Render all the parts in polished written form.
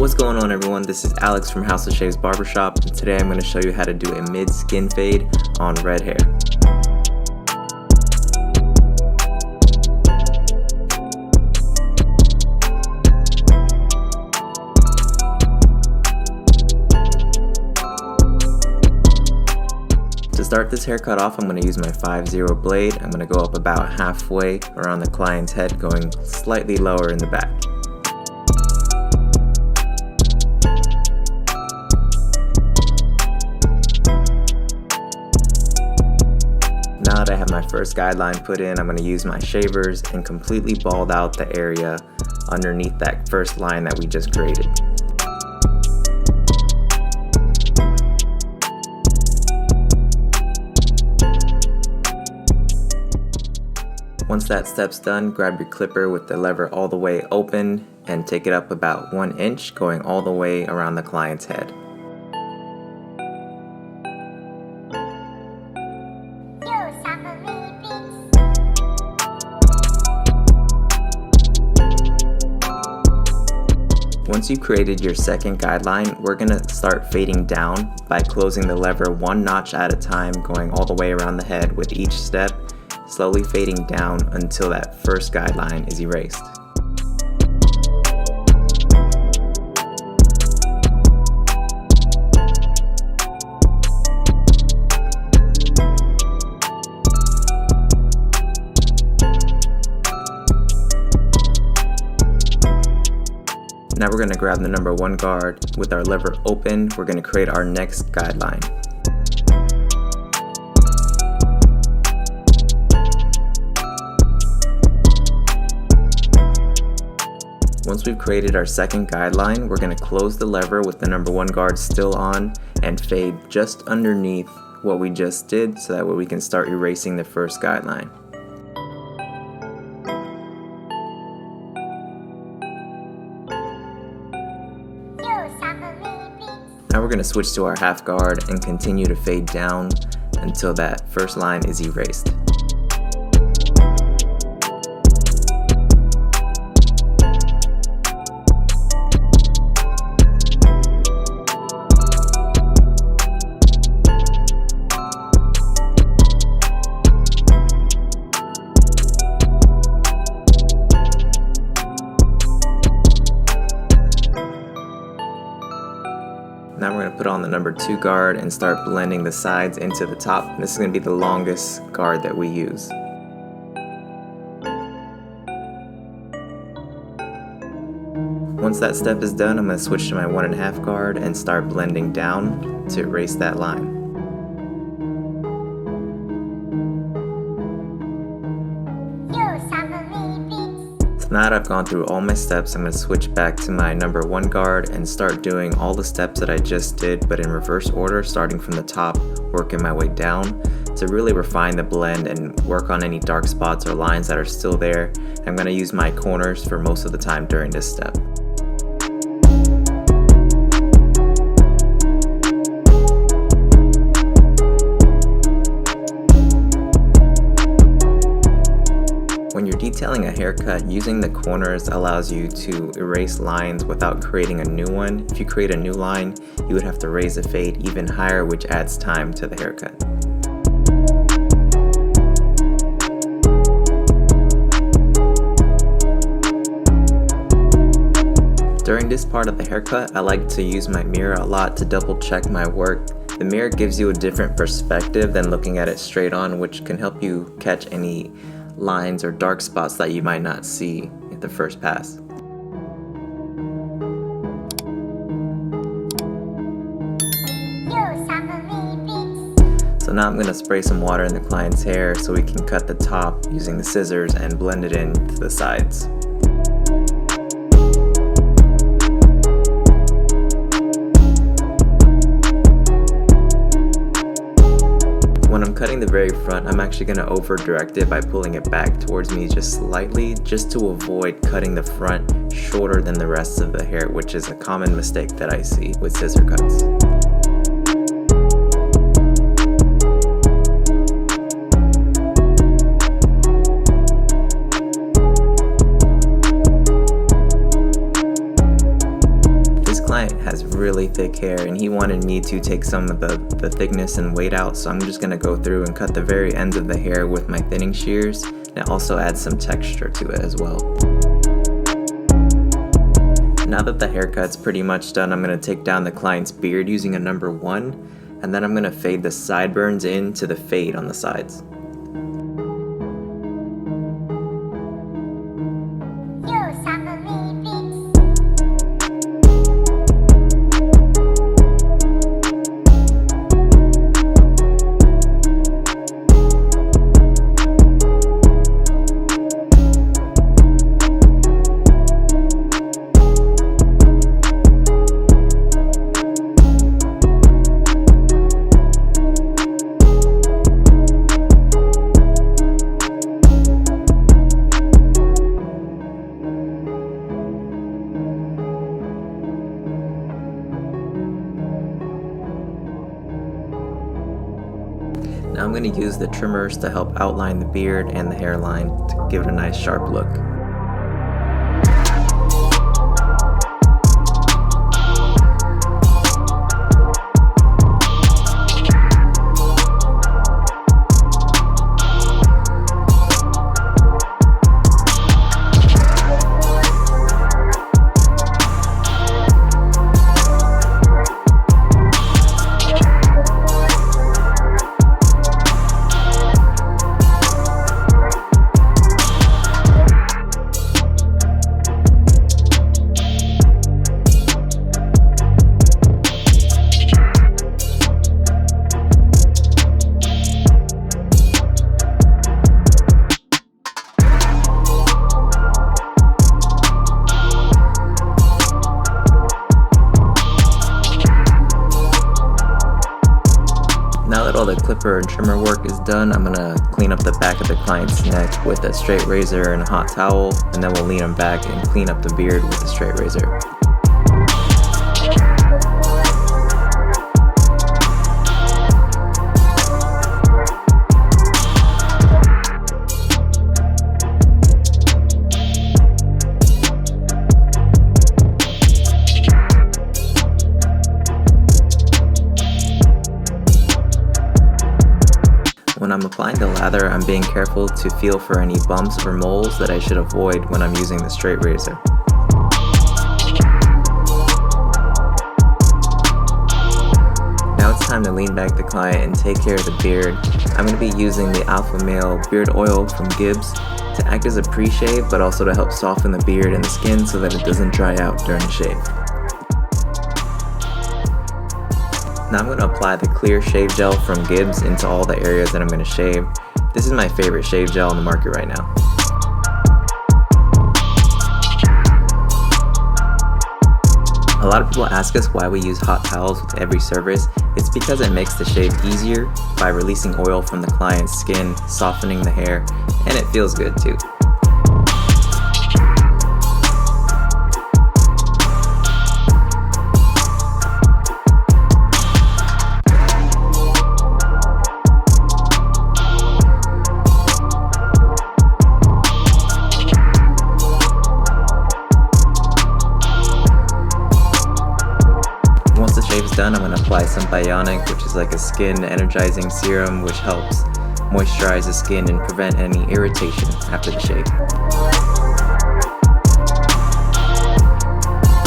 What's going on, everyone? This is Alex from Shaves Barbershop, and today I'm going to show you how to do a mid-skin fade on red hair. To start this haircut off, I'm going to use my 5-0 blade. I'm going to go up about halfway around the client's head, going slightly lower in the back. Now that I have my first guideline put in, I'm going to use my shavers and completely bald out the area underneath that first line that we just created. Once that step's done, grab your clipper with the lever all the way open and take it up about 1 inch, going all the way around the client's head. Once you've created your second guideline, we're going to start fading down by closing the lever 1 notch at a time, going all the way around the head with each step, slowly fading down until that first guideline is erased. Now we're going to grab the number 1 guard. With our lever open, we're going to create our next guideline. Once we've created our second guideline, we're going to close the lever with the number 1 guard still on and fade just underneath what we just did, so that way we can start erasing the first guideline. Now we're going to switch to our half guard and continue to fade down until that first line is erased. Now we're going to put on the number 2 guard and start blending the sides into the top. This is going to be the longest guard that we use. Once that step is done, I'm going to switch to my 1.5 guard and start blending down to erase that line. Now that I've gone through all my steps, I'm going to switch back to my number 1 guard and start doing all the steps that I just did, but in reverse order, starting from the top, working my way down to really refine the blend and work on any dark spots or lines that are still there. I'm going to use my corners for most of the time during this step. When you're detailing a haircut, using the corners allows you to erase lines without creating a new one. If you create a new line, you would have to raise the fade even higher, which adds time to the haircut. During this part of the haircut, I like to use my mirror a lot to double check my work. The mirror gives you a different perspective than looking at it straight on, which can help you catch any lines or dark spots that you might not see at the first pass. So now I'm going to spray some water in the client's hair so we can cut the top using the scissors and blend it in to the sides. When I'm cutting the very front, I'm actually going to over direct it by pulling it back towards me just slightly, just to avoid cutting the front shorter than the rest of the hair, which is a common mistake that I see with scissor cuts. client has really thick hair and he wanted me to take some of the thickness and weight out, so I'm just going to go through and cut the very ends of the hair with my thinning shears, and it also adds some texture to it as well. Now that the haircut's pretty much done, I'm going to take down the client's beard using a number 1, and then I'm going to fade the sideburns into the fade on the sides. Now I'm going to use the trimmers to help outline the beard and the hairline to give it a nice sharp look. Now that all the clipper and trimmer work is done, I'm going to clean up the back of the client's neck with a straight razor and a hot towel, and then we'll lean him back and clean up the beard with a straight razor. When I'm applying the lather, I'm being careful to feel for any bumps or moles that I should avoid when I'm using the straight razor. Now it's time to lean back the client and take care of the beard. I'm going to be using the Alpha Male Beard Oil from Gibs to act as a pre-shave, but also to help soften the beard and the skin so that it doesn't dry out during the shave. Now I'm going to apply the clear shave gel from Gibs into all the areas that I'm going to shave. This is my favorite shave gel on the market right now. A lot of people ask us why we use hot towels with every service. It's because it makes the shave easier by releasing oil from the client's skin, softening the hair, and it feels good too. Once the shave's done, I'm going to apply some Bionic, which is like a skin energizing serum which helps moisturize the skin and prevent any irritation after the shave.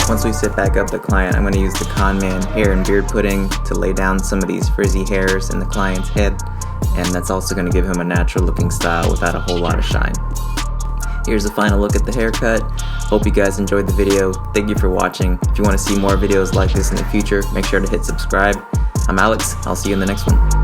Once we sit back up the client, I'm going to use the Con Man hair and beard pudding to lay down some of these frizzy hairs in the client's head, and that's also going to give him a natural looking style without a whole lot of shine. Here's a final look at the haircut. Hope you guys enjoyed the video. Thank you for watching. If you want to see more videos like this in the future, make sure to hit subscribe. I'm Alex. I'll see you in the next one.